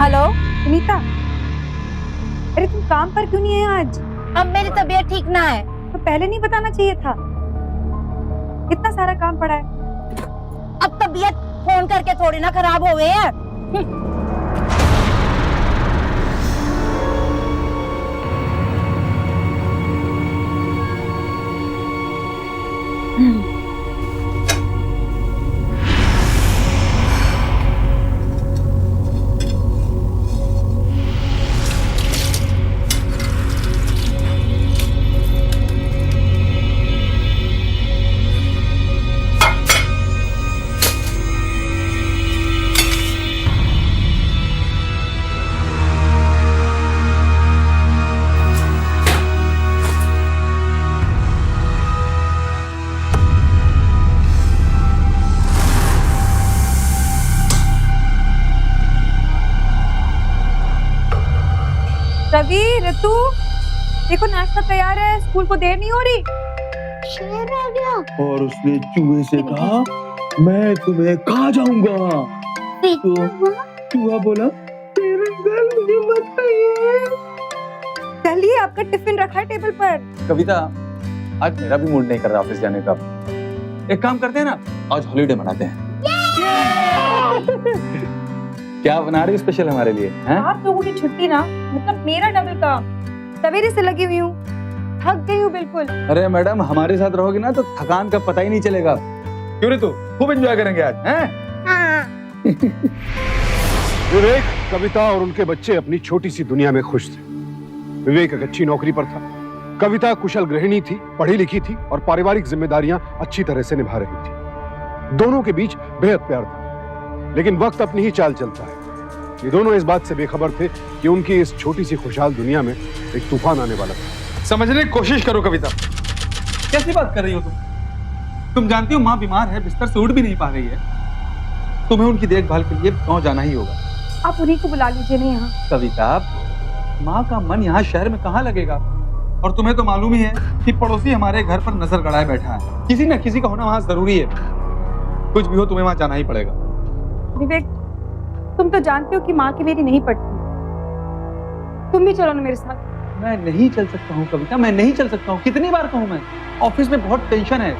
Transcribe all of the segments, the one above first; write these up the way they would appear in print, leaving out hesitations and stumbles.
Hello Sunita, अरे तुम काम पर क्यों नहीं है आज? अब मेरी तबीयत ठीक ना है। तो पहले नहीं बताना चाहिए था। इतना सारा काम पड़ा है। अब तबीयत फोन करके थोड़ी ना खराब हो गई है। रवि, ऋतु, देखो नाश्ता तैयार है, स्कूल को देर नहीं हो रही। शेर आ गया और उसने चूहे से कहा मैं तुम्हें खा जाऊंगा। तो चूहा बोला तेरे अंकल मुझे मत खाइए। चलिए, आपका टिफिन रखा है टेबल पर। कविता, आज मेरा भी मूड नहीं कर रहा ऑफिस जाने का। एक काम करते हैं ना, आज हॉलीडे मनाते हैं। क्या बना रही स्पेशल हमारे लिए? हैं? आप लोगों की छुट्टी ना, मतलब मेरा डबल काम। सवेरे से लगी हुई हूँ, थक गई हूँ बिल्कुल। अरे मैडम, हमारे साथ रहोगी ना तो थकान का पता ही नहीं चलेगा। क्यों रे, तू खूब एंजॉय करेंगे आज, हैं? विवेक, कविता और उनके बच्चे अपनी छोटी सी दुनिया में खुश थे। विवेक एक अच्छी नौकरी पर था, कविता कुशल गृहिणी थी, पढ़ी लिखी थी और पारिवारिक जिम्मेदारियां अच्छी तरह से निभा रही थी। दोनों के बीच बेहद प्यार था, लेकिन वक्त अपनी ही चाल चलता है। ये दोनों इस बात से बेखबर थे कि उनकी इस छोटी सी खुशहाल दुनिया में एक तूफान आने वाला था। समझने की कोशिश करो कविता, कैसी बात कर रही हो तुम? तुम जानती हो माँ बीमार है, बिस्तर से उठ भी नहीं पा रही है। तुम्हें उनकी देखभाल के लिए गांव जाना ही होगा। आप उन्हीं को बुला लीजिए ना यहाँ। कविता, माँ का मन यहाँ शहर में कहाँ लगेगा? और तुम्हें तो मालूम ही है कि पड़ोसी हमारे घर पर नजर गड़ाए बैठा है। किसी न किसी का होना वहाँ जरूरी है। कुछ भी हो, तुम्हें वहाँ जाना ही पड़ेगा। विवेक, तुम तो जानते हो कि माँ की मेरी नहीं पड़ती। तुम भी चलो ना मेरे साथ। मैं नहीं चल सकता हूँ कविता, मैं नहीं चल सकता हूँ। कितनी बार कहूँ मैं? ऑफिस में बहुत टेंशन है,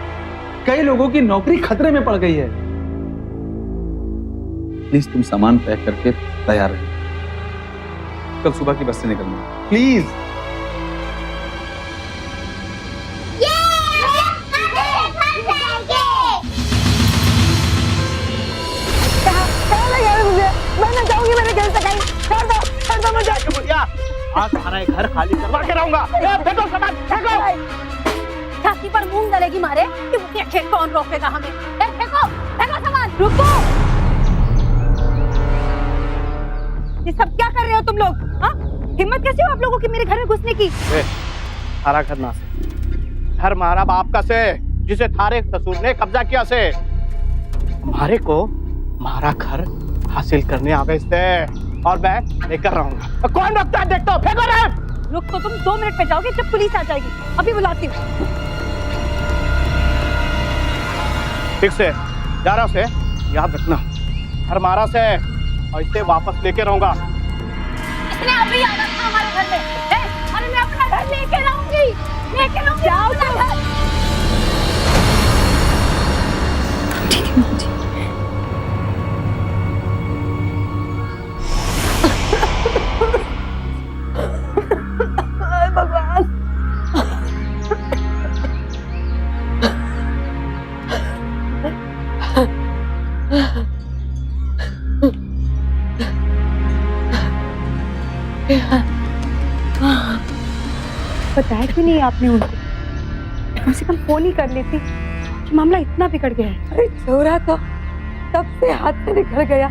कई लोगों की नौकरी खतरे में पड़ गई है। प्लीज तुम सामान पैक करके तैयार रहो, कल सुबह की बस से निकलना प्लीज। मैं जाऊंगी, मैंने घर से कहीं छोड़ दो मुझे। आज तुम्हारा घर खाली करवा के रहूंगा। फेंको सामान, फेंको। छाती पर मूंग डलेगी मारे कि मुझे अकेले कौन रोकेगा हमें। फेंको फेंको सामान। रुको, ये सब क्या कर रहे हो तुम लोग? हाँ, हिम्मत कैसी हो आप लोगों की मेरे घर में घुसने की? थारा घर ना से, घर मारा बाप का से, जिसे थारे ससुर ने कब्जा किया से। हमारे को हमारा घर हासिल करने आ गए से, और मैं लेकर रहूंगा। कौन रोकता है देखता हूँ। फेंको रे। रुक तो तुम 2 मिनट में जाओगे, जब पुलिस आ जाएगी। अभी बुलाती हूँ। ठीक से जा रहा से, याद रखना घर मारा से, और इसे वापस लेके रहूंगा। इसने अभी आना था हमारे घर में। अरे मैं अपना घर लेके रहूंगी, लेके रहूंगी। जाओ तो। ठीक है मुझे। भगवान, बताया क्यों नहीं आपने उनको? कम से कम फोन ही कर लेती कि मामला इतना बिगड़ गया है। अरे छोरा तो तब से हाथ से निकल गया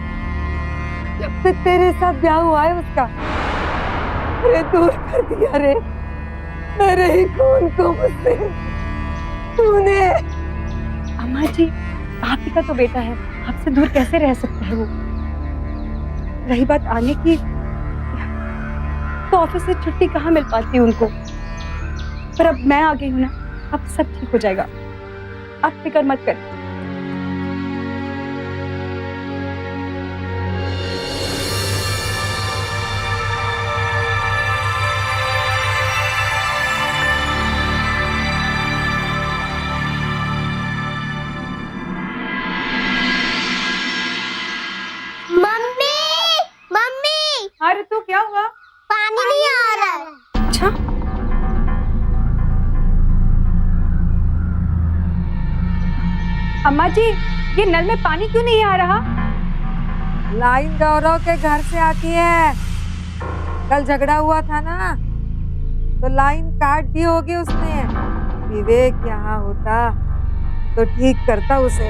जब से तेरे साथ ब्याह हुआ है उसका। अरे दूर कर दिया रे मेरे ही खून को मुझसे तूने। अम्मा जी, आप ही का तो बेटा है, आपसे दूर कैसे रह सकता है वो? रही बात आने की, तो ऑफिस से छुट्टी कहाँ मिल पाती है उनको। पर अब मैं आ गई हूँ ना, अब सब ठीक हो जाएगा, आप फिक्र मत कर। अम्मा जी, ये नल में पानी क्यों नहीं आ रहा? लाइन गौरव के घर से आती है। कल झगड़ा हुआ था ना, तो लाइन काट दी होगी उसने। विवेक यहाँ होता तो ठीक करता उसे।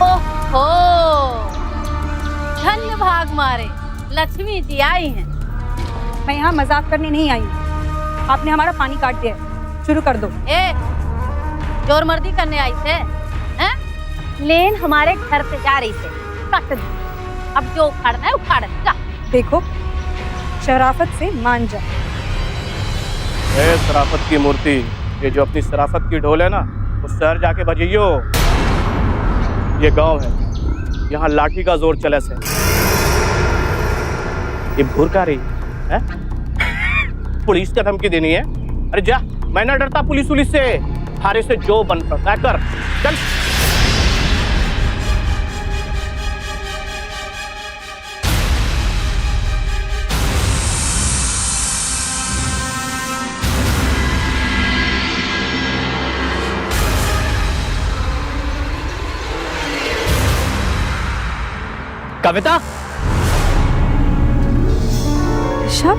ओहो, धन्य भाग मारे, लक्ष्मी जी आई हैं। मैं यहाँ मजाक करने नहीं आई हूँ। आपने हमारा पानी काट दिया है, शुरू कर दो। ए, जोर मर्दी करने आई थे हैं? लेन हमारे घर से जा रही थे, कट दी। अब जो उखाड़ना है उखाड़ जा। देखो, शराफत से मान जा। ए शराफत की मूर्ति, ये जो अपनी शराफत की ढोल है ना, उस शहर जाके बजाइयो। ये गांव है, यहाँ लाठी का जोर चले से। ये भूरका रही है? पुलिस का धमकी देनी है? अरे जा, मैं ना डरता पुलिस पुलिस से। थारे से जो बन पड़ता है कर, चल। कविता, ऋषभ,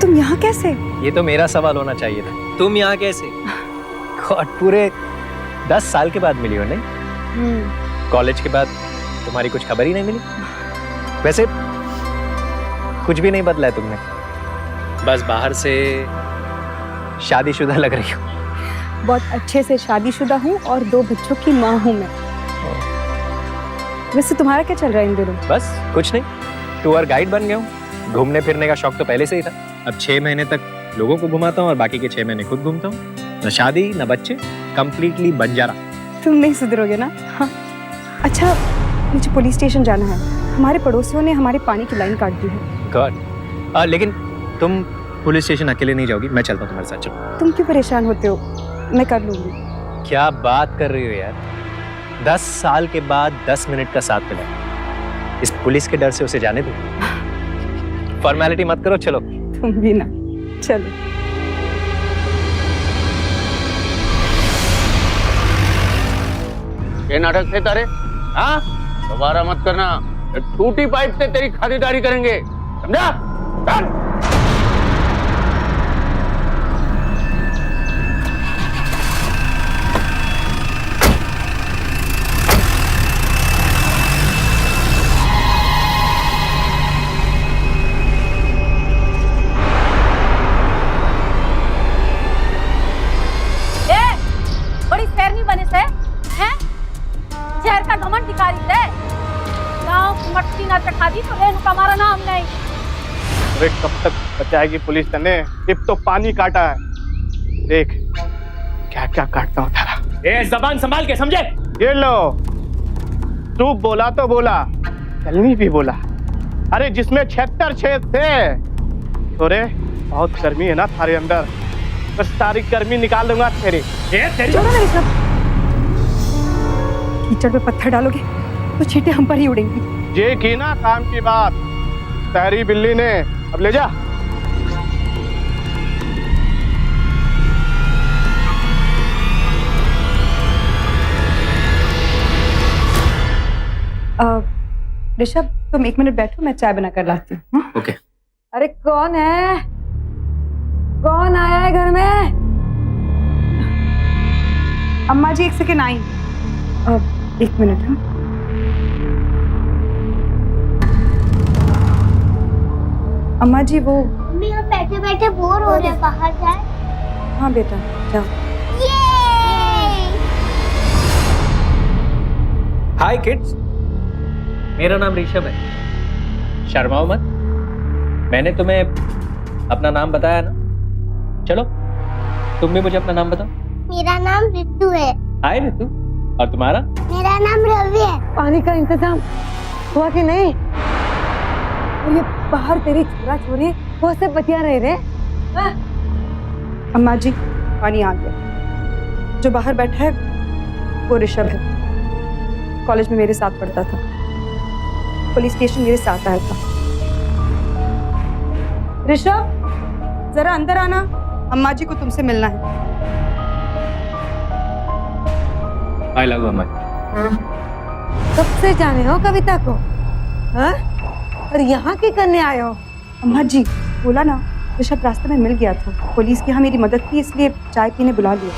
तुम यहाँ कैसे? ये तो मेरा सवाल होना चाहिए था। तुम यहाँ कैसे? गॉड, पूरे 10 साल के बाद मिली हो नहीं? कॉलेज के बाद तुम्हारी कुछ खबर ही नहीं मिली? वैसे कुछ भी नहीं बदला है तुमने, बस बाहर से शादीशुदा लग रही हो। बहुत अच्छे से शादीशुदा हूँ और 2 बच्चों की माँ हूँ मैं। वैसे तुम्हारा क्या चल रहा है इन दिनों? बस कुछ नहीं, टूर गाइड बन गया हूँ। घूमने फिरने का शौक तो पहले से ही था। अब 6 महीने तक लोगों को घुमाता हूँ और बाकी के 6 महीने खुद घूमता हूँ। न शादी न बच्चे, कंप्लीटली बंजारा। तुम नहीं सुधरोगे ना? हाँ। अच्छा, मुझे पुलिस स्टेशन जाना है। हमारे पड़ोसियों ने हमारे पानी की लाइन काट दी है। गॉड, लेकिन तुम पुलिस स्टेशन अकेले नहीं जाओगी, मैं चलता हूँ तुम्हारे साथ। चलो। तुम क्यों परेशान होते हो? मैं कर लूंगी। क्या बात कर रही हो यार? 10 साल के बाद 10 मिनट का साथ मिला, इस पुलिस के डर से उसे जाने दो। फॉर्मेलिटी मत करो, चलो। तुम भी ना, चलो। ये नाटक थे तारे? हाँ, दोबारा मत करना। टूटी पाइप से तेरी खातिरदारी करेंगे, समझा? चल। हमारा नाम नहीं। अरे कब तक बचाएगी पुलिस तने? सिर्फ तो पानी काटा है, देख क्या क्या काटता हूँ थारा। ए जबान संभाल के, समझे? ये लो, तू बोला तो बोला, चलनी भी बोला। अरे जिसमें 76 छेद थे। अरे बहुत गर्मी है ना थारे अंदर, बस सारी गर्मी निकाल दूंगा तेरी। छोड़ो ना ये सब। कीचड़ पे पत्थर डालोगे तो छींटे हम पर ही उड़ेंगी। ये की ना काम की बात शहरी बिल्ली ने। अब ले जा। ऋषभ, तुम 1 मिनट बैठो, मैं चाय बना कर लाती हूँ। ओके। अरे कौन है? कौन आया है घर में? अम्मा जी 1 सेकेंड आई। 1 मिनट। हाँ, अम्मा जी वो मम्मी, हम बैठे बैठे बोर हो रहे हैं, बाहर जाए? हाँ बेटा, जाओ। हाय किड्स, मेरा नाम ऋषभ है, शर्माओ मत। मैंने तुम्हें अपना नाम बताया ना, चलो तुम भी मुझे अपना नाम बताओ। मेरा नाम रितु है। हाय रितु, और तुम्हारा? मेरा नाम रवि है। पानी का इंतजाम हुआ कि नहीं? और ये बाहर तेरी छोरा छोरी वो सब बतिया रहे रे। अम्मा जी, पानी आ गया। जो बाहर बैठा है वो ऋषभ है, कॉलेज में मेरे साथ पढ़ता था। पुलिस स्टेशन मेरे साथ आया था। ऋषभ, जरा अंदर आना, अम्मा जी को तुमसे मिलना है। आई लव अम्मा। कब से जाने हो कविता को? हाँ? और यहाँ की करने आए हो? अम्मा जी, बोला ना, ऋषभ रास्ते में मिल गया था। पुलिस की यहाँ मेरी मदद की, इसलिए चाय पीने बुला लिया।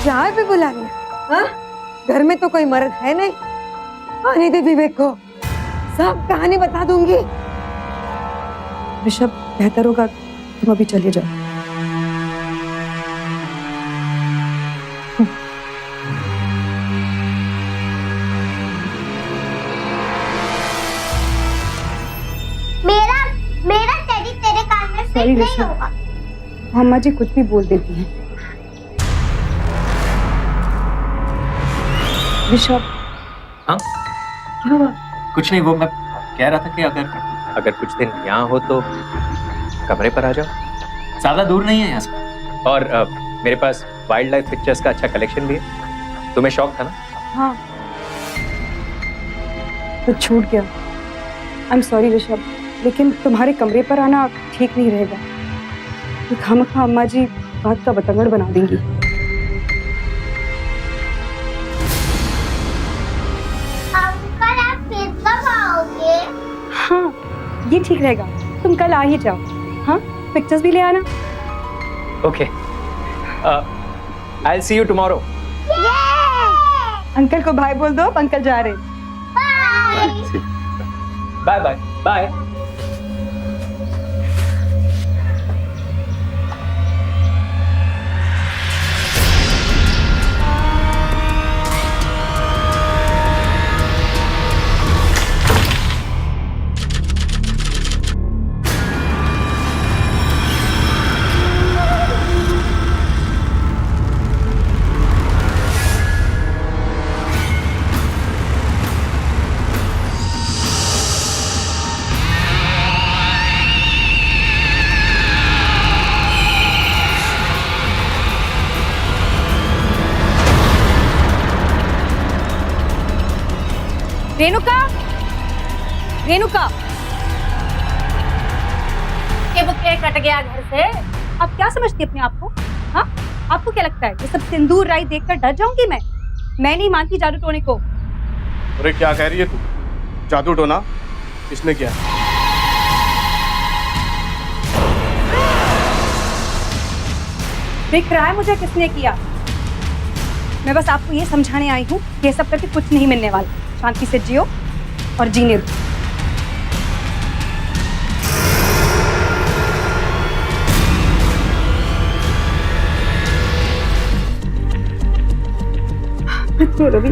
चाय पे बुला लिया? हाँ? घर में तो कोई मर्द है नहीं। आने दे विवेक को, सब कहानी बता दूंगी। ऋषभ, बेहतर होगा तुम अभी चले जाओ। मेरा मेरा टेडी तेरे कान में फिट Sorry, नहीं ऋषभ। होगा। अम्मा जी कुछ भी बोल देती हैं। ऋषभ, हाँ? क्या हुआ? कुछ नहीं, वो मैं कह रहा था कि अगर कुछ दिन यहाँ हो तो कमरे पर आ जाओ। ज्यादा दूर नहीं है यहाँ से, और मेरे पास वाइल्ड लाइफ पिक्चर्स का अच्छा कलेक्शन भी है। तुम्हें शौक था ना? हाँ, तो छूट गया। आई एम सॉरी ऋषभ, लेकिन तुम्हारे कमरे पर आना ठीक नहीं रहेगा। ये खामखा अम्मा जी बात का बतंगड़ बना देंगी। अंकल आप फिर कब आओगे? हाँ, ये ठीक रहेगा, तुम कल आ ही जाओ। हाँ, पिक्चर्स भी ले आना। Okay, I will see you tomorrow. Uncle को बाय बोल दो, अंकल जा रहे हैं। Bye bye bye. Renuka, Renuka, ये बुके कट गया घर से। आप क्या समझती हैं अपने आप को? हाँ, आपको क्या लगता है ये सब सिंदूर राई देखकर डर जाऊंगी मैं? मैं नहीं मानती जादू टोने को। अरे क्या कह रही है तू? जादू टोना किसने किया? दिख रहा है मुझे किसने किया। मैं बस आपको ये समझाने आई हूँ कि ये सब करके कुछ नहीं मिलने वाला। शांति से जियो और जीने दो। मत रो रवि।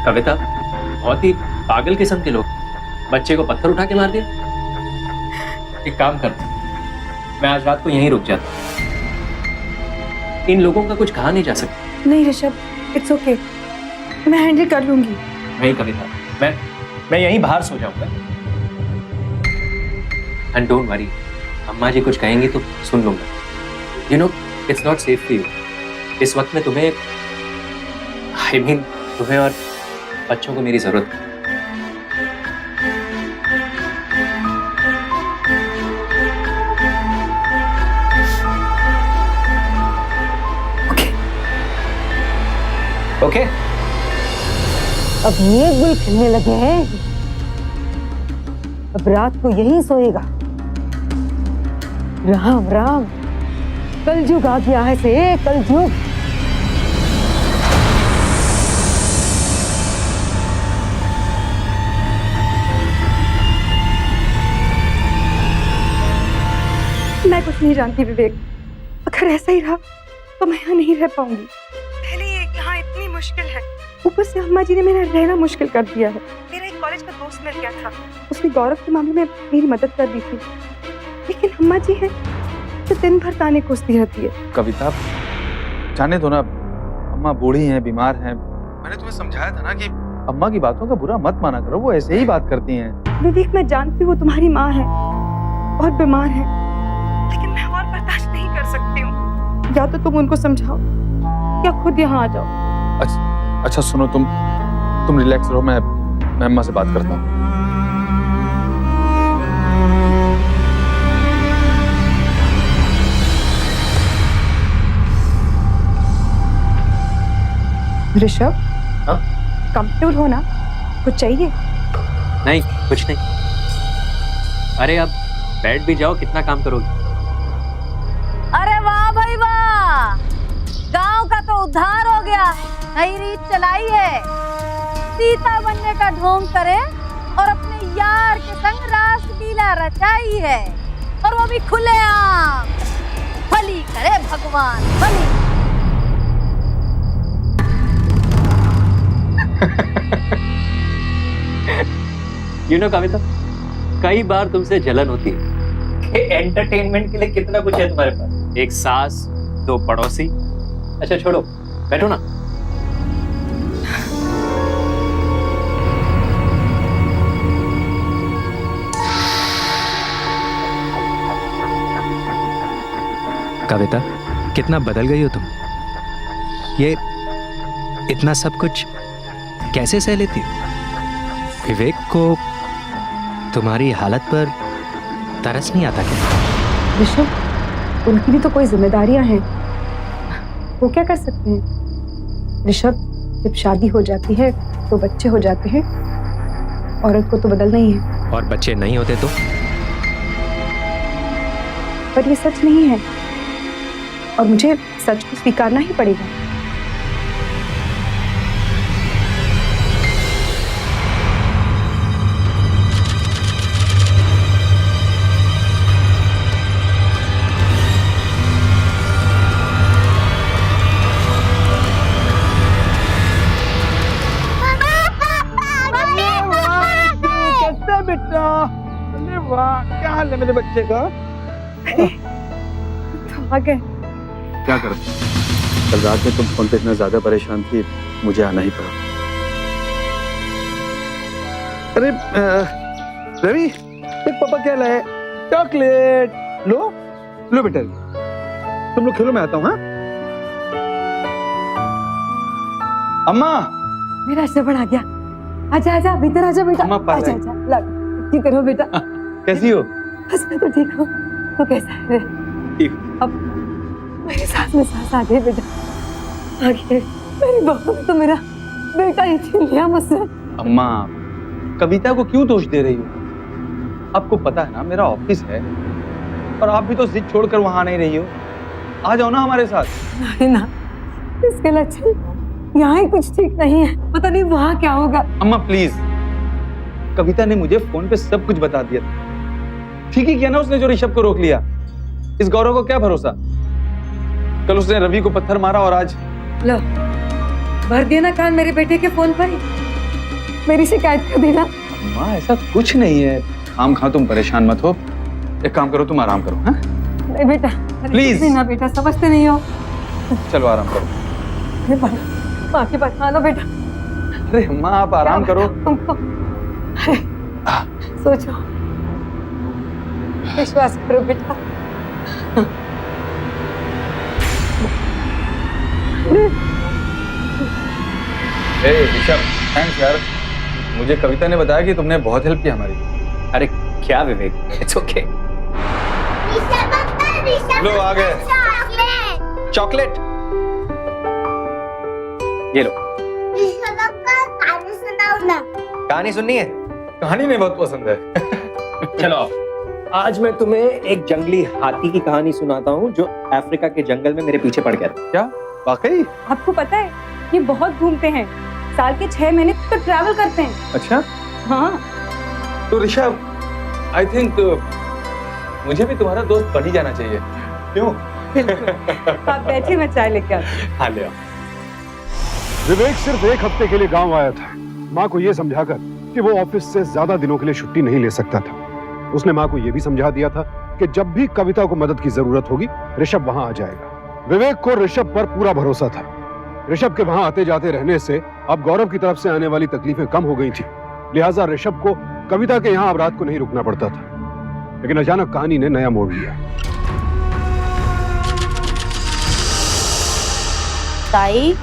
कविता, बहुत ही पागल किस्म के लोग। बच्चे को पत्थर उठा के मार दिया। एक काम करता, मैं आज रात को यहीं रुक जाता। इन लोगों का कुछ कहा नहीं जा सकता। नहीं ऋषभ, इट्स ओके, मैं हैंडल कर लूंगी। नहीं कविता, मैं यहीं बाहर सो जाऊंगा। एंड डोंट वरी, अम्मा जी कुछ कहेंगी तो सुन लूंगा। You know, it's not safe for you. इस वक्त में तुम्हें तुम्हें और बच्चों को मेरी जरूरत है। ओके, अब नेक गुल खिलने लगे हैं। अब रात को यहीं सोएगा। राम राम, कलयुग आ गया है से कलयुग। मैं कुछ नहीं जानती विवेक, अगर ऐसा ही रहा तो मैं यहाँ नहीं रह पाऊंगी। पहले ये यहाँ इतनी मुश्किल है, ऊपर से अम्मा जी ने मेरा रहना मुश्किल कर दिया है। मेरा एक कॉलेज का दोस्त मिल गया था, उसने गौरव के मामले में मेरी मदद कर दी थी, लेकिन अम्मा जी है तो दिन भर ताने कोसती रहती है। कविता, जाने दो ना, अम्मा बूढ़ी हैं, बीमार हैं। मैंने तुम्हें समझाया था ना कि अम्मा की बातों का बुरा मत माना करो, वो ऐसे ही बात करती हैं। विवेक, मैं जानती हूँ तुम्हारी माँ है और बीमार है, सकती हूँ। या तो तुम उनको समझाओ या खुद यहाँ आ जाओ। अच्छा सुनो, तुम रिलैक्स रहो, मैं अम्मा से बात करता हूँ। ऋषभ, हाँ? कंफर्टेबल हो ना? कुछ चाहिए? नहीं, कुछ नहीं। अरे अब बैठ भी जाओ, कितना काम करोगे? अरे वाह भाई वाह, गांव का तो उद्धार हो गया। नई रीत चलाई है, सीता बनने का ढोंग करे और अपने यार के संग रासलीला रचाई है, और वो भी खुलेआम। भली करे भगवान, भली। यू नो कविता, कई बार तुमसे जलन होती है कि एंटरटेनमेंट के लिए कितना कुछ है तुम्हारे पास। एक सास, 2 पड़ोसी। अच्छा छोड़ो, बैठो ना। कविता, कितना बदल गई हो तुम। ये इतना सब कुछ कैसे सह लेती हो? विवेक को तुम्हारी हालत पर तरस नहीं आता क्या? ऋषभ, उनकी भी तो कोई जिम्मेदारियां हैं, वो क्या कर सकते हैं? ऋषभ, जब शादी हो जाती है तो बच्चे हो जाते हैं, औरत को तो बदलना ही है। और बच्चे नहीं होते तो? पर ये सच नहीं है और मुझे सच को स्वीकारना ही पड़ेगा। बेटा, अरे वाह, क्या हाल है मेरे बच्चे का? तो आ गए। क्या करूं? कल रात में तुम फोन पे इतना ज्यादा परेशान थी, मुझे आना ही पड़ा। अरे रवि, देख पापा क्या लाए? चॉकलेट। लो लो बेटा, तुम लोग खेलो, मैं आता हूँ। हाँ अम्मा, मेरा शबड़ आ गया। आजा आजा, भीतर आजा बेटा। अम्मा, पास आजा आई। आजा, ला ठीक करो बेटा। कैसी हो? बस मैं तो ठीक हूँ, तू कैसा है? ठीक। अब मेरे साथ में सांस आ गई बेटा। आगे मेरी बहू ने तो मेरा बेटा ही छीन लिया मुझसे। अम्मा, कविता को क्यों दोष दे रही हो? आपको पता है ना, मेरा ऑफिस है और आप भी तो जिद छोड़कर वहां नहीं रही हो। आ जाओ ना हमारे साथ। नहीं ना, इसके लक्षण यहाँ ही कुछ ठीक नहीं है, पता नहीं वहाँ क्या होगा। अम्मा प्लीज, कविता ने मुझे फोन पे सब कुछ बता दिया था। ठीक ही किया ना उसने जो ऋषभ को रोक लिया। इस गौरव को क्या भरोसा? कल उसने रवि को पत्थर मारा और आज लो, भर दिया ना कान मेरे बेटे के फोन पर ही। मेरी शिकायत कर देना। अम्मा ऐसा कुछ नहीं है, आम खा, तुम परेशान मत हो। एक काम करो, तुम आराम करो। हाँ नहीं बेटा, प्लीज ना बेटा, समझते नहीं हो। चलो आराम करो। माँ के पास आना बेटा। अरे अम्मा आप आराम करो। तुमको सोचो, विश्वास करो बेटा। ऋषभ, थैंक्स यार, मुझे कविता ने बताया कि तुमने बहुत हेल्प की हमारी। अरे क्या विवेक, इट्स ओके। लो आ गए चॉकलेट, ये लो। कहानी सुननी है? कहानी नहीं बहुत पसंद है। चलो, आज मैं तुम्हें एक जंगली हाथी की कहानी सुनाता हूँ जो अफ्रीका के जंगल में मेरे पीछे पड़ गया था। क्या वाकई? आपको पता है, ये बहुत घूमते हैं, साल के 6 महीने तो ट्रैवल करते हैं। अच्छा, हाँ। तो ऋषभ, आई थिंक मुझे भी तुम्हारा दोस्त बन ही जाना चाहिए। क्यों? आप बैठिए, मैं चाय लेके आती हूँ। हाँ ले आओ। विवेक सिर्फ 1 हफ्ते के लिए गांव आया था, माँ को यह समझाकर कि वो ऑफिस से ज्यादा दिनों के लिए छुट्टी नहीं ले सकता था। उसने माँ को यह भी समझा दिया था कि जब भी कविता को मदद की जरूरत होगी, ऋषभ वहां आ जाएगा। विवेक को ऋषभ पर पूरा भरोसा था। ऋषभ के वहां आते जाते रहने से अब गौरव की तरफ से आने वाली तकलीफें कम हो गई थी, लिहाजा ऋषभ को कविता के यहाँ अब रात को नहीं रुकना पड़ता था। लेकिन अचानक कहानी ने नया मोड़ लिया। ताई,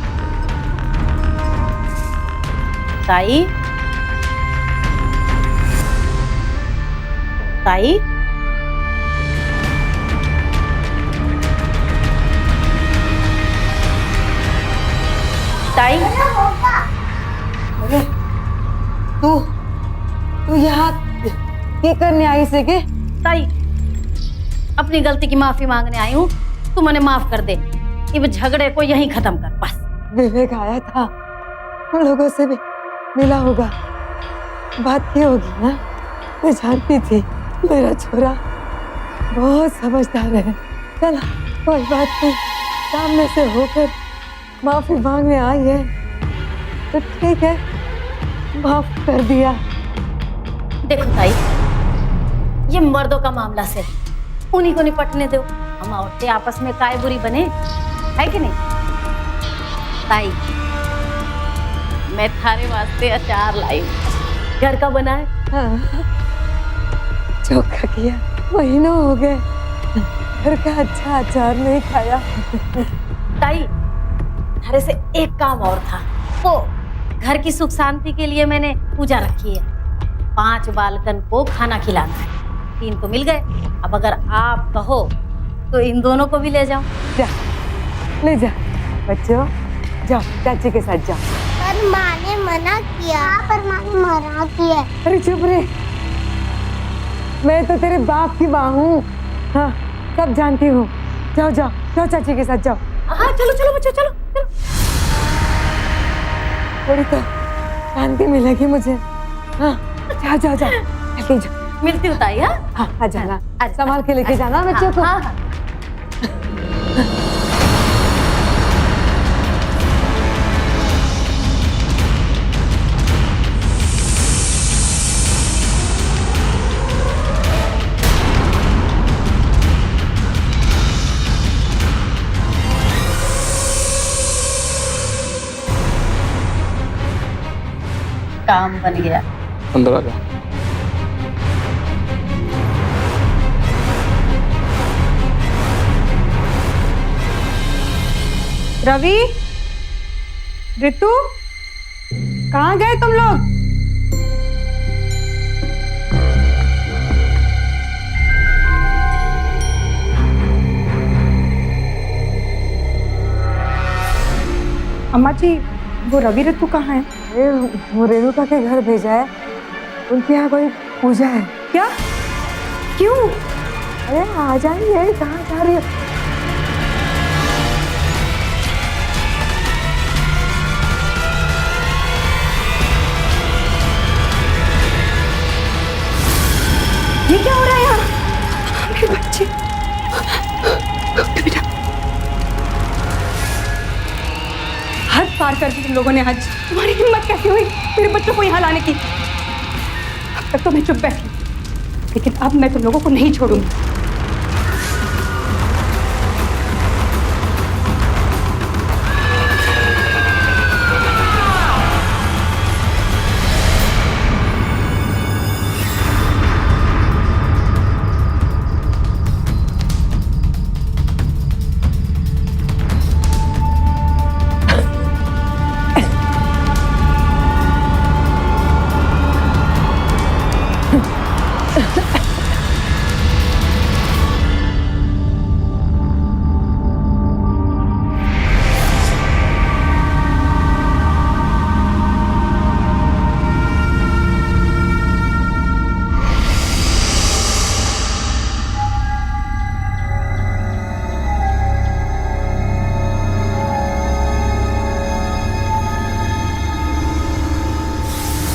ताई, ताई, ताई, अरे तू तू यहाँ क्या करने आई से के? ताई, अपनी गलती की माफी मांगने आई हूँ। तू मुझे माफ कर दे। इब झगड़े को यहीं खत्म कर बस। विवेक आया था, उन लोगों से भी मिला होगा, बात की होगी ना। मैं जानती थी मेरा छोरा बहुत समझदार है। चलो कोई बात नहीं, सामने से होकर माफी मांगने आई है तो ठीक है, माफ कर दिया। देखो ताई, ये मर्दों का मामला से उन्हीं को निपटने दो। हम औरतें आपस में काय बुरी बने, है कि नहीं? ताई, मैं थारे वास्ते अचार लाई हूं। घर का बना है। हाँ, चोखा किया, महीनों हो गए घर का अच्छा अचार नहीं खाया। ताई, थारे से एक काम और था। वो घर की सुख शांति के लिए मैंने पूजा रखी है। 5 बालकन को खाना खिलाना है। 3 तो मिल गए। अब अगर आप कहो तो इन दोनों को भी ले जाओ। जा, ले जा बच्चों, जाओ चाची के साथ जाओ। पर माँ ने मना किया। पर माँ ने मना किया। अरे चुप रे, मैं तो तेरे बाप की माँ हूँ। हाँ, सब जानती हूँ। जाओ जाओ जाओ चाची के साथ जाओ। हाँ चलो चलो बच्चों, चलो चलो। थोड़ी तो शांति मिलेगी मुझे। हाँ जाओ जाओ जाओ, जल्दी जाओ। मिलती हूँ ताई। हाँ हाँ आ जाना, अच्छा, संभाल के लेके जाना बच्चों को। हाँ, हाँ। काम बन गया। अंदर आ जाओ। रवि, ऋतु, कहाँ गए तुम लोग? अम्मा जी, वो रवि ऋतु कहाँ है? अरे वो रेणुका के घर भेजा है, उनके यहाँ कोई पूजा है। क्या? क्यों? अरे आ जाइए, कहाँ जा रही हो? ये क्या हो रहा है यहाँ? मेरे बच्चे, बेटा, हद पार कर दी तुम लोगों ने आज। तुम्हारी हिम्मत कैसे हुई मेरे बच्चों को यहाँ लाने की? अब तक तो मैं चुप बैठी, लेकिन अब मैं तुम लोगों को नहीं छोड़ूंगी।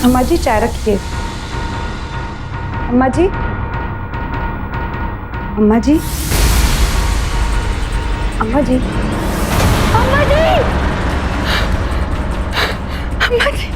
अम्मा जी चाय रखिए। अम्मा जी, अम्मा जी, अम्मा जी, अम्मा जी, अम्मा जी, अम्मा जी।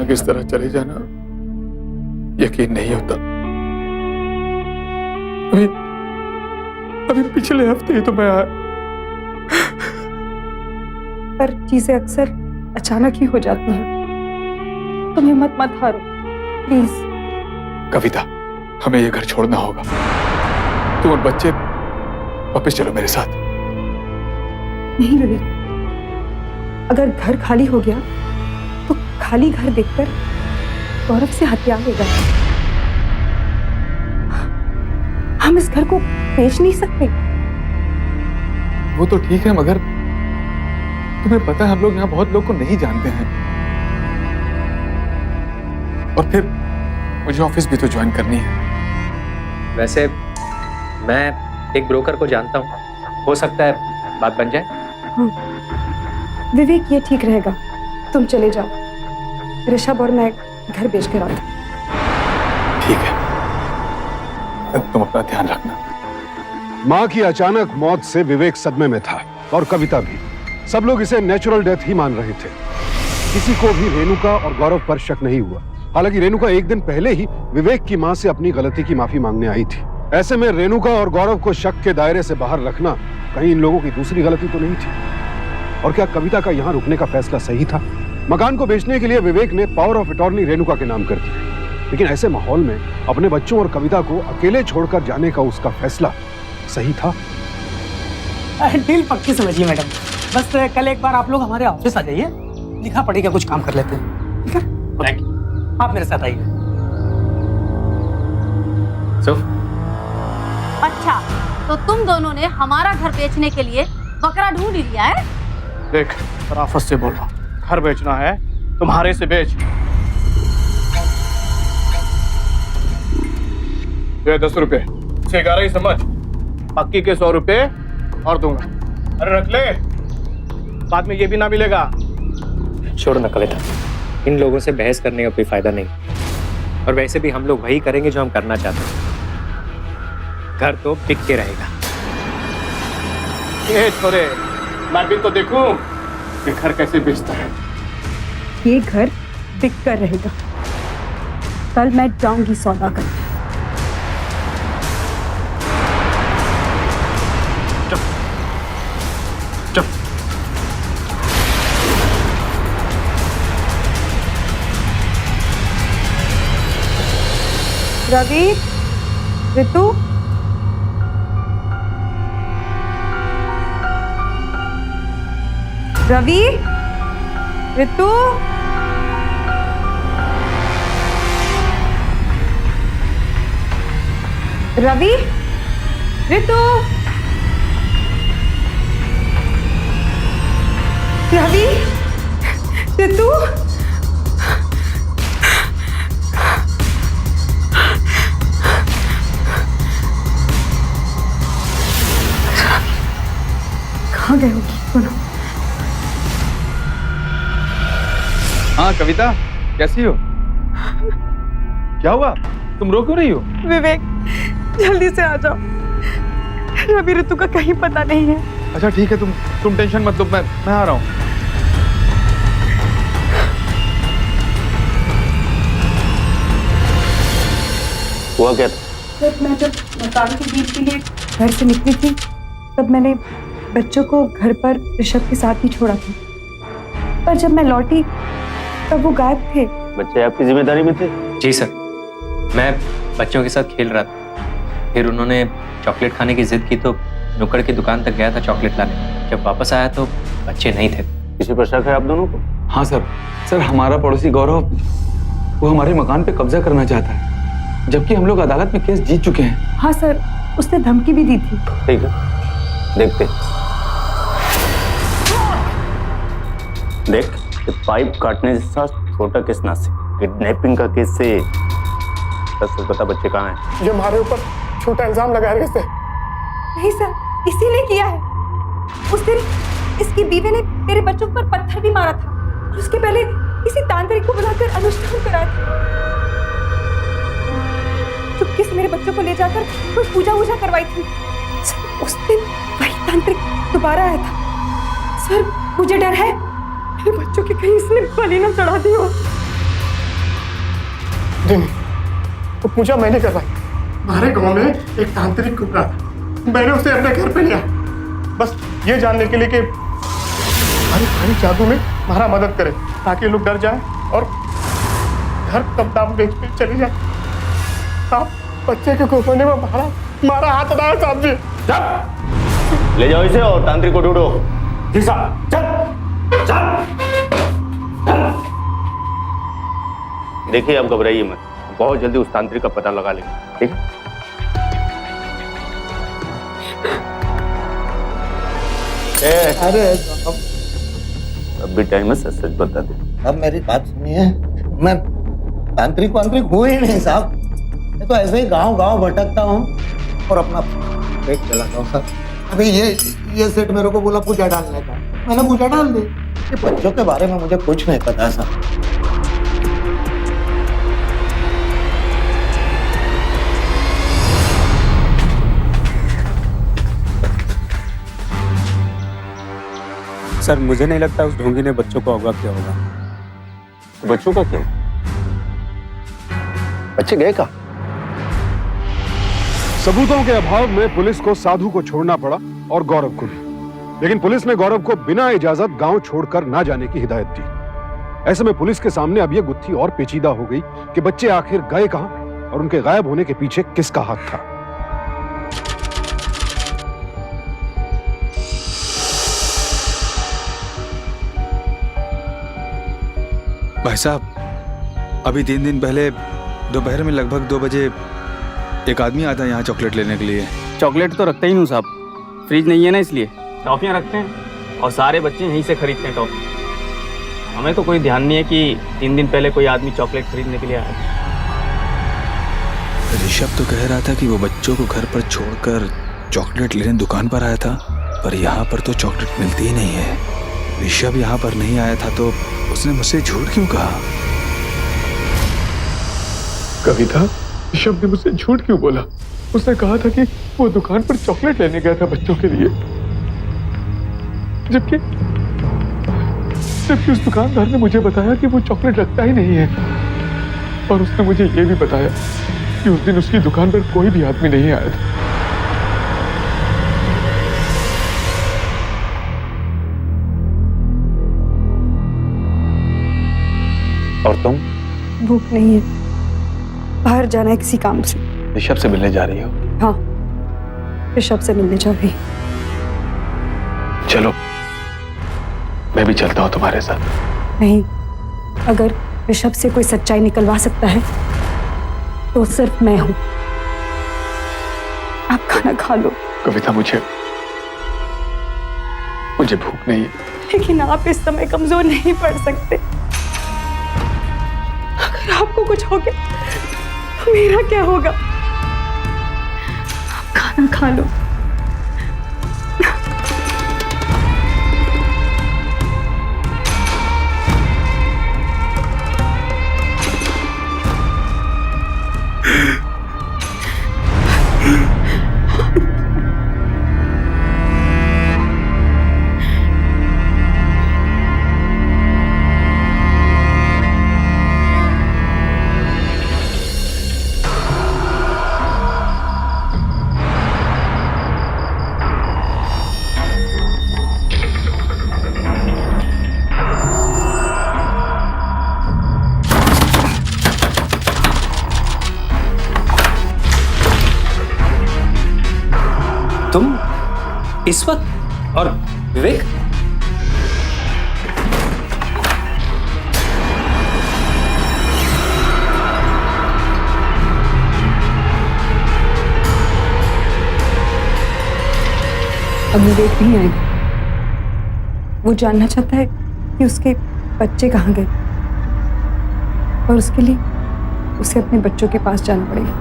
अचानक इस तरह चले जाना यकीन नहीं होता। अभी अभी पिछले हफ्ते ही तो मैं आया। पर चीजें अक्सर अचानक ही हो जाती हैं। तुम हिम्मत मत हारो प्लीज। कविता, हमें ये घर छोड़ना होगा। तुम और बच्चे वापस चलो मेरे साथ। नहीं विवेक, अगर घर खाली हो गया तो खाली घर देखकर गौरव से हत्या लेगा। हम इस घर को बेच नहीं सकते। वो तो ठीक है, मगर तुम्हें पता है हम लोग यहाँ बहुत लोग को नहीं जानते हैं। और फिर मुझे ऑफिस भी तो ज्वाइन करनी है। वैसे मैं एक ब्रोकर को जानता हूँ, हो सकता है बात बन जाए। विवेक, ये ठीक रहेगा। तुम चले जाओ, ऋषभ और मैं घर बेच कर आते। ठीक है, तुम अपना ध्यान रखना। मां की अचानक मौत से विवेक सदमे में था और कविता भी। सब लोग इसे नेचुरल डेथ ही मान रहे थे। किसी को भी रेणुका और गौरव पर शक नहीं हुआ। हालांकि रेणुका एक दिन पहले ही विवेक की मां से अपनी गलती की माफी मांगने आई थी। ऐसे में रेणुका और गौरव को शक के दायरे से बाहर रखना कहीं इन लोगों की दूसरी गलती तो नहीं थी। और क्या कविता का यहाँ रुकने का फैसला सही था? मकान को बेचने के लिए विवेक ने पावर ऑफ अटॉर्नी रेणुका के नाम कर दी, लेकिन ऐसे माहौल में अपने बच्चों और कविता को अकेले छोड़कर जाने का उसका फैसला सही था? डील पक्की समझिए मैडम। बस कल एक बार आप लोग हमारे ऑफिस आ जाइए, लिखा पढ़ी का कुछ काम कर लेते हैं। ठीक है? Thank you. आप मेरे साथ आइए। अच्छा, तो तुम दोनों ने हमारा घर बेचने के लिए बकरा ढूंढ ही लिया है? देख, शराफत से बोल रहा हूँ, घर बेचना है तुम्हारे से बेच। ये 10 रुपए, 11 ही समझ। पक्की के 100 रुपए और दूंगा। अरे रख ले, बाद में ये भी ना मिलेगा। छोड़ ना कविता, इन लोगों से बहस करने का कोई फायदा नहीं। और वैसे भी हम लोग वही करेंगे जो हम करना चाहते हैं। घर तो बिक के रहेगा। ये छोरे, मैं भी तो देखूं कि घर कैसे बेचता है। ये घर बिक कर रहेगा। कल मैं जाऊंगी सौदा करने। रवि, ऋतु, रवि, ऋतु, रवि, ऋतु, रवि, ऋतु, कहाँ गए होगी दोनों? हाँ कविता, कैसी हो? क्या हुआ? तुम रो क्यों रही हो? विवेक, जल्दी से आ जाओ। रवि ऋतु का कहीं पता नहीं है। अच्छा ठीक है, तुम टेंशन मत लो, मैं आ रहा हूँ। हुआ क्या? जब मैं मकान के बीच के लिए घर से निकली थी, तब मैंने बच्चों को घर पर ऋषभ के साथ ही छोड़ा था। पर जब मैं लौटी तब वो गायब थे। बच्चे आपकी जिम्मेदारी में थे? जी सर, मैं बच्चों के साथ खेल रहा था। फिर उन्होंने चॉकलेट खाने की जिद की तो नुक्कड़ की दुकान तक गया था चॉकलेट लाने। जब वापस आया तो बच्चे नहीं थे। किसी पर शक है आप दोनों को? हाँ सर, हमारा पड़ोसी गौरव वो हमारे मकान पे कब्जा करना चाहता है, जबकि हम लोग अदालत में केस जीत चुके हैं। हाँ सर, उसने धमकी भी दी थी। ठीक है, देखते। देख, ये पाइप काटने जैसा छोटा केस ना से किडनैपिंग का केस से। सच बता, बच्चे कहाँ हैं? जो हमारे ऊपर झूठा इल्जाम लगा रहे थे। नहीं सर, इसी ने किया है। उस दिन इसकी बीवी ने मेरे बच्चों पर पत्थर भी मारा था और उसके पहले किसी तांत्रिक को बुलाकर अनुष्ठान कराया था। चुपके से मेरे बच्चों को ले जाकर कुछ पूजा वूजा करवाई थी। सर, उस दिन वही तांत्रिक दोबारा आया था। सर, मुझे डर है मेरे बच्चों के कहीं इसने बलि न चढ़ा दी हो। नहीं, वो पूजा मैंने करवाई। हमारे गांव में एक तांत्रिक घूम रहा था, मैंने उसे अपने घर पे लिया, बस ये जानने के लिए कि हमारी भारी जादू में हमारा मदद करे, ताकि लोग डर जाए और घर कम दाम बेच पे चले जाए। आप बच्चे के घुमाने में हमारा हाथ ना है साहब जी। चल ले जाओ इसे और तांत्रिक को ढूंढो। जी साहब, चल चल। देखिए आप घबराइए मत, बहुत जल्दी उस तांत्रिक का पता लगा लेंगे, ठीक है? अरे अब भी टाइम है, सच सच बता दे। अब मेरी बात सुनिए, मैं तांत्रिक वांत्रिक हूँ ही नहीं साहब, मैं तो ऐसे ही गांव गांव भटकता हूँ और अपना पेट चलाता हूँ सर। अभी ये सेठ मेरे को बोला पूजा डालने का, मैंने पूजा डाल दी। ये बच्चों के बारे में मुझे कुछ नहीं पता सर। सर मुझे नहीं लगता उस ढोंगी ने बच्चों को अवगत किया होगा। बच्चों का क्यों? बच्चे गए कहाँ? सबूतों के अभाव में पुलिस को साधु को छोड़ना पड़ा और गौरव को भी। लेकिन पुलिस ने गौरव को बिना इजाजत गांव छोड़कर ना जाने की हिदायत दी। ऐसे में पुलिस के सामने अब यह गुत्थी और पेचीदा हो गई कि बच्चे आखिर गए कहां और उनके गायब होने के पीछे किसका हाथ था। भाई साहब, अभी 3 दिन पहले दोपहर में लगभग 2 बजे एक आदमी आता है यहाँ चॉकलेट लेने के लिए। चॉकलेट तो रखते ही नहीं साहब, फ्रिज नहीं है ना, इसलिए टॉफियाँ रखते हैं और सारे बच्चे यहीं से खरीदते हैं टॉफी। हमें तो कोई ध्यान नहीं है कि 3 दिन पहले कोई आदमी चॉकलेट खरीदने के लिए आया। ऋषभ तो कह रहा था कि वो बच्चों को घर पर छोड़कर चॉकलेट लेने दुकान पर आया था, पर यहाँ पर तो चॉकलेट मिलती ही नहीं है। ऋषभ यहाँ पर नहीं आया था तो उसने मुझसे झूठ क्यों कहा? कविता, ऋषभ ने मुझसे झूठ क्यों बोला? उसने कहा था कि वो दुकान पर चॉकलेट लेने गया था बच्चों के लिए, जबकि उस दुकानदार ने मुझे बताया कि वो चॉकलेट रखता ही नहीं है। और उसने मुझे ये भी बताया कि उस दिन उसकी दुकान पर कोई भी आदमी नहीं आया था। और तुम? भूख नहीं है, बाहर जाना है किसी काम से। ऋषभ से मिलने जा रही हो? हाँ, ऋषभ से मिलने जा रही। चलो मैं भी चलता हूँ तुम्हारे साथ। नहीं, अगर ऋषभ से कोई सच्चाई निकलवा सकता है तो सिर्फ मैं हूं। आप खाना खा लो। कविता, मुझे भूख नहीं है। लेकिन आप इस समय कमजोर नहीं पड़ सकते। अगर आपको कुछ हो गया तो मेरा क्या होगा? आप खाना खा लो। तुम इस वक्त? और विवेक? अब विवेक नहीं आएगा। वो जानना चाहता है कि उसके बच्चे कहाँ गए और उसके लिए उसे अपने बच्चों के पास जाना पड़ेगा।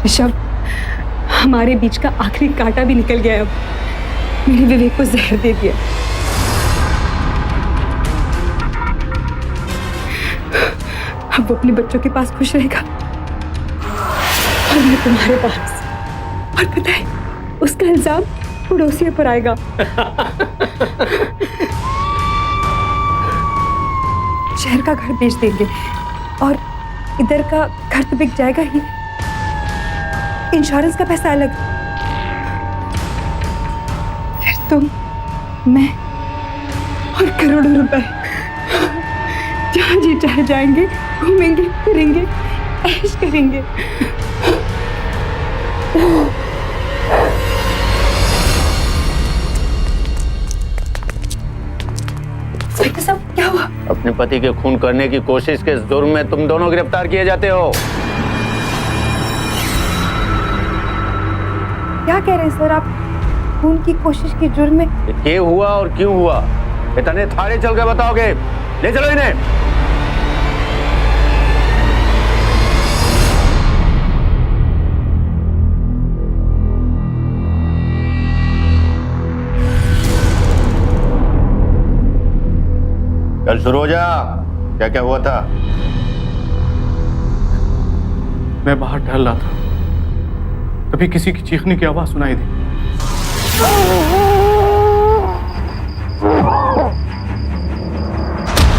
ऋषभ, हमारे बीच का आखिरी कांटा भी निकल गया। अब मेरे विवेक को जहर दे दिया। अब वो अपने बच्चों के पास खुश रहेगा और मैं तुम्हारे पास। और पता है, उसका इल्जाम पड़ोसियों पर आएगा। शहर का घर बेच देंगे और इधर का घर तो बिक जाएगा ही, इंश्योरेंस का पैसा अलग, फिर तुम, मैं और करोड़ों रुपए जहाँ जी चाहे जाएंगे, घूमेंगे फिरेंगे, ऐश करेंगे। साहब क्या हुआ? अपने पति के खून करने की कोशिश के जुर्म में तुम दोनों गिरफ्तार किए जाते हो। क्या कह रहे हैं सर आप? खून की कोशिश की जुर्म में? ये हुआ और क्यों हुआ इतने थाने चल के बताओगे। ले चलो इन्हें। चल शुरू हो जा। क्या क्या हुआ था? मैं बाहर टहल रहा था, तभी किसी की चीखने की आवाज सुनाई दी।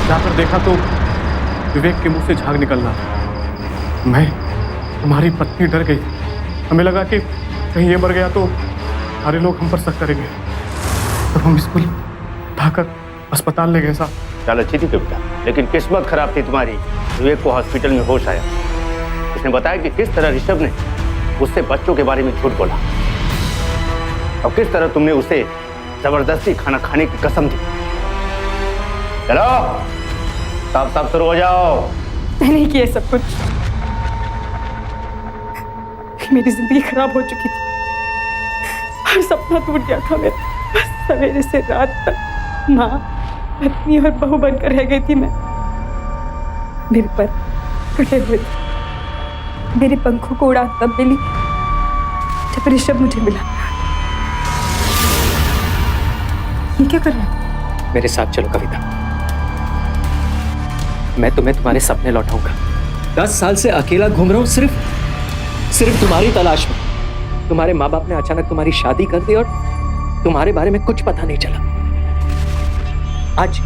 जाकर देखा तो विवेक के मुंह से झाग निकल रहा था। मैं, तुम्हारी पत्नी डर गई। हमें लगा कि कहीं ये मर गया तो सारे लोग हम पर शक करेंगे, तो हम स्कूल उठाकर अस्पताल ले गए साहब। चल अच्छी थी कविता, लेकिन किस्मत खराब थी तुम्हारी। विवेक को हॉस्पिटल में होश आया। उसने बताया कि किस तरह ऋषभ ने उससे बच्चों के बारे में झूठ बोला और किस तरह तुमने उसे जबरदस्ती खाना खाने की कसम दी। चलो साफ साफ शुरू हो जाओ। मैंने ही किया सब कुछ। मेरी जिंदगी खराब हो चुकी थी, हर सपना टूट गया था मेरा। बस सवेरे से रात तक माँ, पत्नी और बहू बनकर रह गई थी मैं। मेरे पर कटे हुए थे। मेरे पंखों को उड़ान तब मिली जब ऋषभ मुझे मिला। ये क्या कर रहे हैं? मेरे साथ चलो कविता, मैं तुम्हें तुम्हारे सपने लौटाऊंगा। 10 साल से अकेला घूम रहा हूं सिर्फ तुम्हारी तलाश में। तुम्हारे माँ बाप ने अचानक तुम्हारी शादी कर दी और तुम्हारे बारे में कुछ पता नहीं चला। आज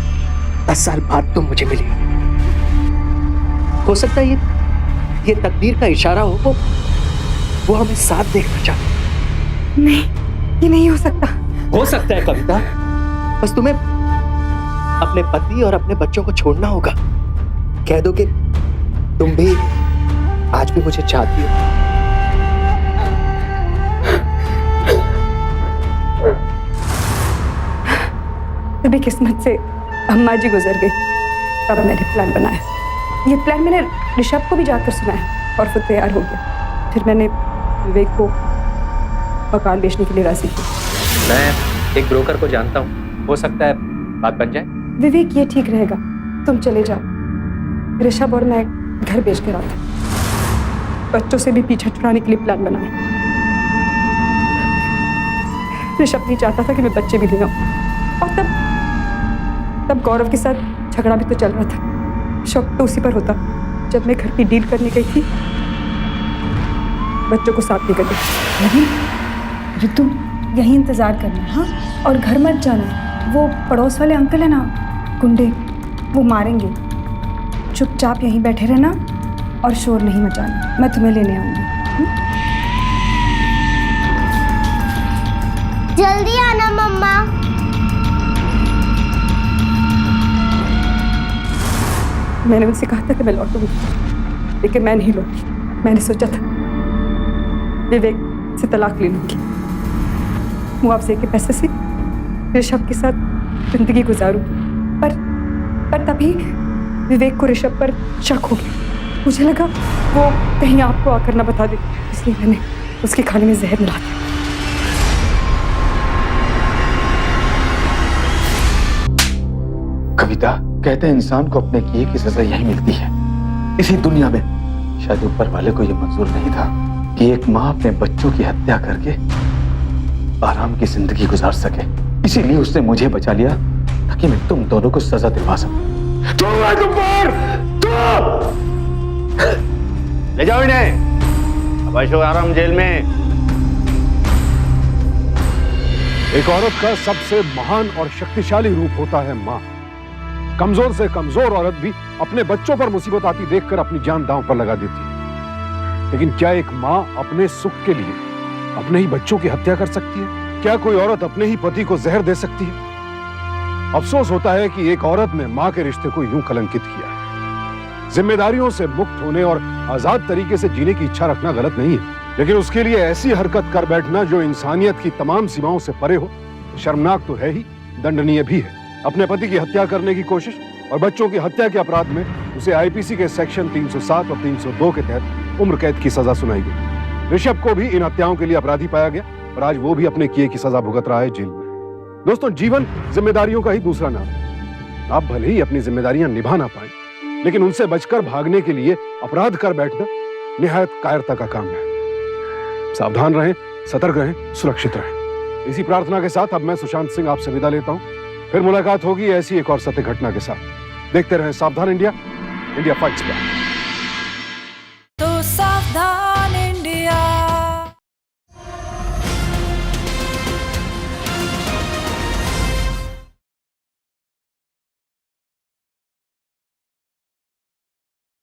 10 साल बाद तुम मुझे मिली। हो सकता है ये तकदीर का इशारा हो, वो हमें साथ देखना चाहते। नहीं, ये नहीं हो सकता। हो सकता है कविता, बस तुम्हें अपने पति और अपने बच्चों को छोड़ना होगा। कह दो कि तुम भी आज भी मुझे चाहती हो। तभी किस्मत से अम्मा जी गुजर गई, तब मैंने प्लान बनाया। ये प्लान मैंने ऋषभ को भी जाकर सुनाया और फिर तैयार हो गया। फिर मैंने विवेक को मकान बेचने के लिए राजी की। मैं एक ब्रोकर को जानता हूँ, हो सकता है बात बन जाए। विवेक ये ठीक रहेगा, तुम चले जाओ। ऋषभ और मैं घर बेच कर आते, बच्चों से भी पीछा छुड़ाने के लिए प्लान बनाया। ऋषभ नहीं चाहता था कि मैं बच्चे भी ले आऊं, और तब गौरव के साथ झगड़ा भी तो चल रहा था। शक तो उसी पर होता। जब मैं घर की डील करने गई थी, बच्चों को साथ लेकर गई। नहीं ऋतु, यही इंतजार करना, हाँ? और घर मत जाना। वो पड़ोस वाले अंकल है ना, गुंडे, वो मारेंगे। चुपचाप यहीं बैठे रहना और शोर नहीं मचाना। मैं तुम्हें लेने आऊंगी। जल्दी आना मम्मा। मैंने उनसे कहा था कि मैं लौटूंगी, लेकिन मैं नहीं लौटी। मैंने सोचा था विवेक से तलाक ले लूंगी, मुआवजे के पैसे से ऋषभ के साथ जिंदगी गुजारूं। पर तभी विवेक को ऋषभ पर शक हो गया। मुझे लगा वो कहीं आपको आकर ना बता दे, इसलिए मैंने उसके खाने में जहर मिला दिया। कविता, कहते हैं इंसान को अपने किए की सजा यही मिलती है, इसी दुनिया में। शायद ऊपर वाले को यह मंजूर नहीं था कि एक माँ अपने बच्चों की हत्या करके आराम की जिंदगी गुजार सके। इसीलिए उसने मुझे बचा लिया ताकि मैं तुम दोनों को सजा दिलवा सकूं। ले जाओ इन्हें। अब ऐशो आराम जेल में। एक औरत का सबसे महान और शक्तिशाली रूप होता है माँ। कमजोर से कमजोर औरत भी अपने बच्चों पर मुसीबत आती देखकर अपनी जान दांव पर लगा देती है। लेकिन क्या एक माँ अपने सुख के लिए अपने ही बच्चों की हत्या कर सकती है? क्या कोई औरत अपने ही पति को जहर दे सकती है? अफसोस होता है कि एक औरत ने माँ के रिश्ते को यूं कलंकित किया है। जिम्मेदारियों से मुक्त होने और आजाद तरीके से जीने की इच्छा रखना गलत नहीं है, लेकिन उसके लिए ऐसी हरकत कर बैठना जो इंसानियत की तमाम सीमाओं से परे हो, शर्मनाक तो है ही, दंडनीय भी है। अपने पति की हत्या करने की कोशिश और बच्चों की हत्या के अपराध में उसे आईपीसी के सेक्शन 307 और 302 के तहत उम्र कैद की सजा सुनाई गई। ऋषभ को भी इन हत्याओं के लिए अपराधी पाया गया और आज वो भी अपने किए की सजा भुगत रहा है जेल में। दोस्तों, जीवन जिम्मेदारियों का ही दूसरा नाम है। आप भले ही अपनी जिम्मेदारियां निभा ना पाएं, लेकिन उनसे बचकर भागने के लिए अपराध कर बैठना निहायत कायरता का काम है। सावधान रहें, सतर्क रहें, सुरक्षित रहें। इसी प्रार्थना के साथ अब मैं सुशांत सिंह आपसे विदा लेता हूं। फिर मुलाकात होगी ऐसी एक और सत्य घटना के साथ। देखते रहें सावधान इंडिया, इंडिया फाइट्स बैक।